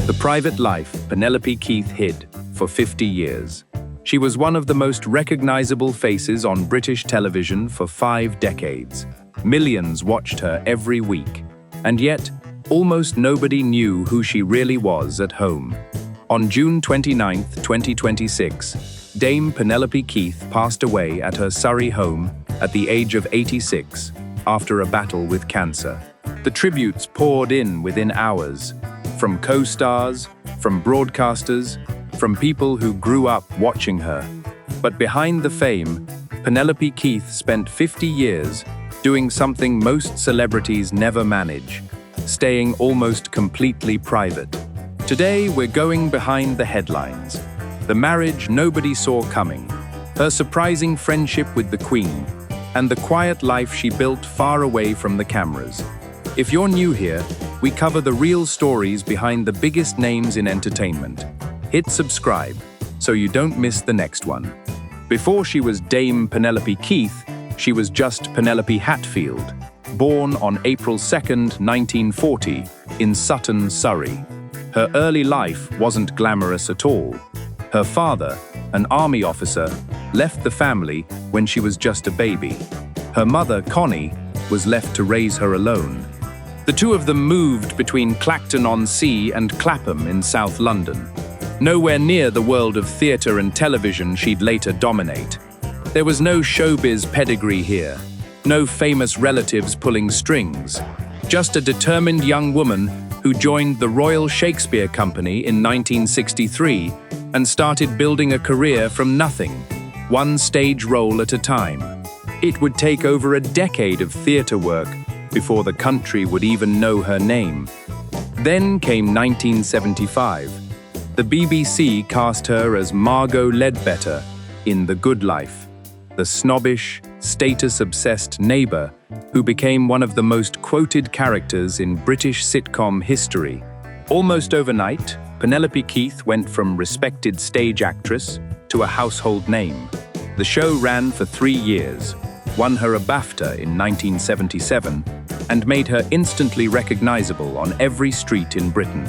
The private life Penelope Keith hid for 50 years. She was one of the most recognizable faces on British television for 5 decades. Millions watched her every week, and yet, almost nobody knew who she really was at home. On June 29, 2026, Dame Penelope Keith passed away at her Surrey home at the age of 86 after a battle with cancer. The tributes poured in within hours, from co-stars, from broadcasters, from people who grew up watching her. But behind the fame, Penelope Keith spent 50 years doing something most celebrities never manage, staying almost completely private. Today, we're going behind the headlines. The marriage nobody saw coming, her surprising friendship with the Queen, and the quiet life she built far away from the cameras. If you're new here, we cover the real stories behind the biggest names in entertainment. Hit subscribe so you don't miss the next one. Before she was Dame Penelope Keith, she was just Penelope Hatfield, born on April 2nd, 1940, in Sutton, Surrey. Her early life wasn't glamorous at all. Her father, an army officer, left the family when she was just a baby. Her mother, Connie, was left to raise her alone. The two of them moved between Clacton-on-Sea and Clapham in South London, nowhere near the world of theatre and television she'd later dominate. There was no showbiz pedigree here, no famous relatives pulling strings, just a determined young woman who joined the Royal Shakespeare Company in 1963 and started building a career from nothing, one stage role at a time. It would take over a decade of theatre work before the country would even know her name. Then came 1975. The BBC cast her as Margot Leadbetter in The Good Life, the snobbish, status-obsessed neighbour who became one of the most quoted characters in British sitcom history. Almost overnight, Penelope Keith went from respected stage actress to a household name. The show ran for 3 years, won her a BAFTA in 1977, and made her instantly recognizable on every street in Britain.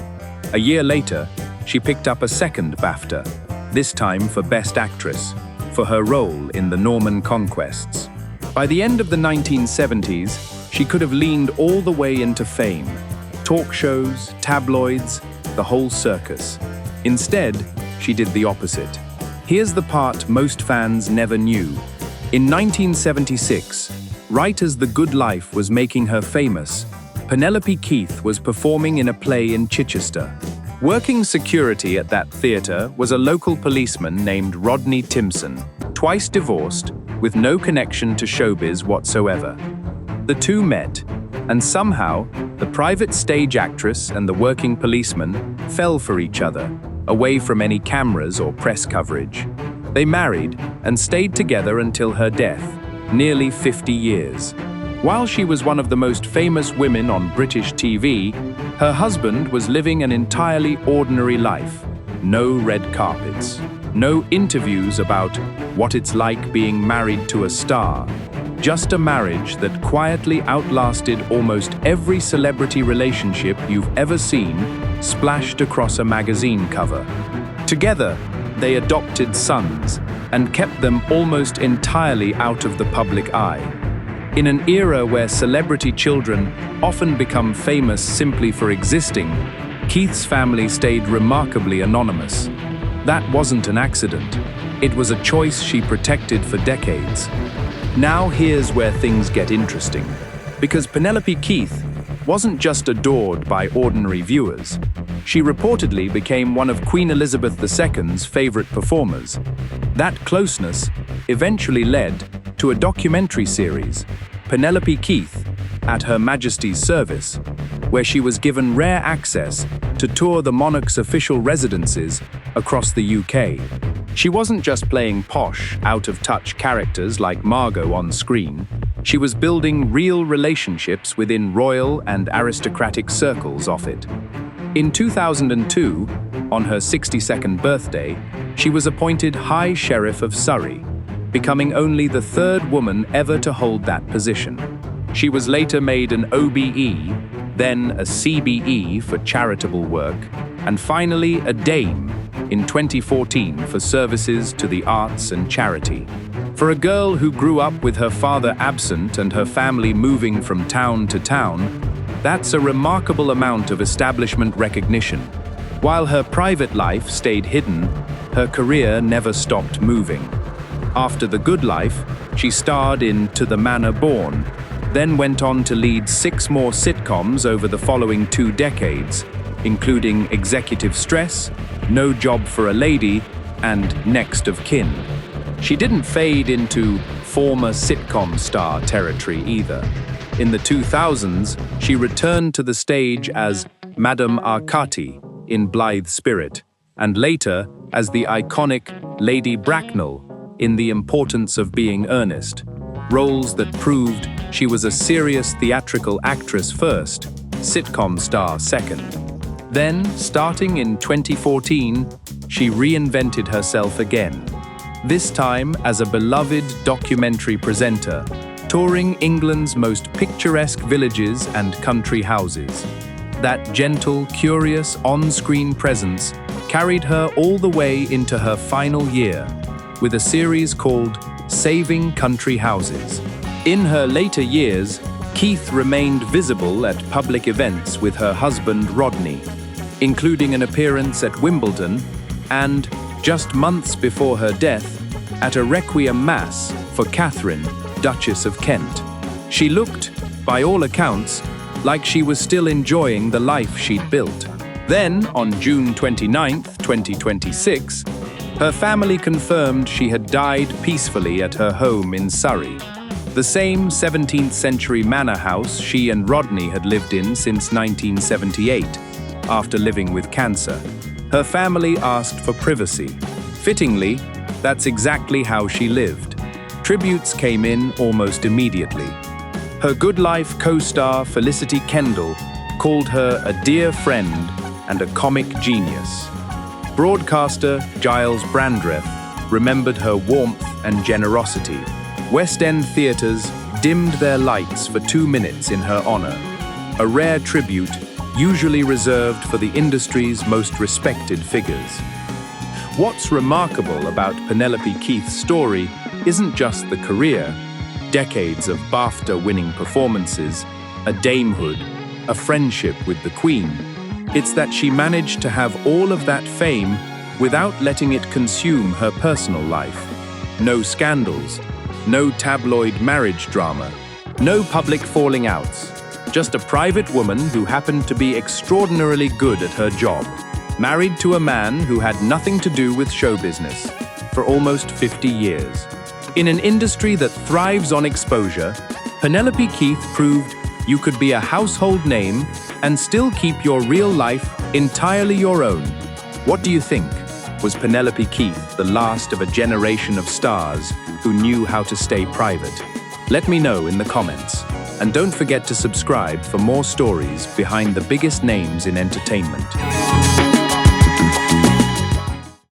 A year later, she picked up a second BAFTA, this time for Best Actress, for her role in the Norman Conquests. By the end of the 1970s, she could have leaned all the way into fame. Talk shows, tabloids, the whole circus. Instead, she did the opposite. Here's the part most fans never knew. In 1976, right as The Good Life was making her famous, Penelope Keith was performing in a play in Chichester. Working security at that theatre was a local policeman named Rodney Timpson, twice divorced, with no connection to showbiz whatsoever. The two met, and somehow, the private stage actress and the working policeman fell for each other, away from any cameras or press coverage. They married and stayed together until her death, nearly 50 years. While she was one of the most famous women on British TV, her husband was living an entirely ordinary life. No red carpets, no interviews about what it's like being married to a star. Just a marriage that quietly outlasted almost every celebrity relationship you've ever seen splashed across a magazine cover. Together, they adopted sons and kept them almost entirely out of the public eye. In an era where celebrity children often become famous simply for existing, Keith's family stayed remarkably anonymous. That wasn't an accident. It was a choice she protected for decades. Now here's where things get interesting. Because Penelope Keith wasn't just adored by ordinary viewers. She reportedly became one of Queen Elizabeth II's favorite performers. That closeness eventually led to a documentary series, Penelope Keith, at Her Majesty's Service, where she was given rare access to tour the monarch's official residences across the UK. She wasn't just playing posh, out-of-touch characters like Margot on screen. She was building real relationships within royal and aristocratic circles off it. In 2002, on her 62nd birthday, she was appointed High Sheriff of Surrey, becoming only the third woman ever to hold that position. She was later made an OBE, then a CBE for charitable work, and finally a dame in 2014 for services to the arts and charity. For a girl who grew up with her father absent and her family moving from town to town, that's a remarkable amount of establishment recognition. While her private life stayed hidden, her career never stopped moving. After The Good Life, she starred in To the Manor Born, then went on to lead 6 more sitcoms over the following 2 decades, including Executive Stress, No Job for a Lady, and Next of Kin. She didn't fade into former sitcom star territory either. In the 2000s, she returned to the stage as Madame Arcati in Blithe Spirit, and later as the iconic Lady Bracknell in The Importance of Being Earnest, roles that proved she was a serious theatrical actress first, sitcom star second. Then, starting in 2014, she reinvented herself again, this time as a beloved documentary presenter, touring England's most picturesque villages and country houses. That gentle, curious, on-screen presence carried her all the way into her final year, with a series called Saving Country Houses. In her later years, Keith remained visible at public events with her husband Rodney, including an appearance at Wimbledon and, just months before her death, at a requiem mass for Catherine, Duchess of Kent. She looked, by all accounts, like she was still enjoying the life she'd built. Then, on June 29, 2026, her family confirmed she had died peacefully at her home in Surrey, the same 17th-century manor house she and Rodney had lived in since 1978, after living with cancer. Her family asked for privacy. Fittingly, that's exactly how she lived. Tributes came in almost immediately. Her Good Life co-star Felicity Kendall called her a dear friend and a comic genius. Broadcaster Giles Brandreth remembered her warmth and generosity. West End theatres dimmed their lights for 2 minutes in her honor, a rare tribute usually reserved for the industry's most respected figures. What's remarkable about Penelope Keith's story isn't just the career, decades of BAFTA-winning performances, a damehood, a friendship with the Queen. It's that she managed to have all of that fame without letting it consume her personal life. No scandals, no tabloid marriage drama, no public falling outs. Just a private woman who happened to be extraordinarily good at her job, married to a man who had nothing to do with show business for almost 50 years. In an industry that thrives on exposure, Penelope Keith proved you could be a household name and still keep your real life entirely your own. What do you think? Was Penelope Keith the last of a generation of stars who knew how to stay private? Let me know in the comments. And don't forget to subscribe for more stories behind the biggest names in entertainment.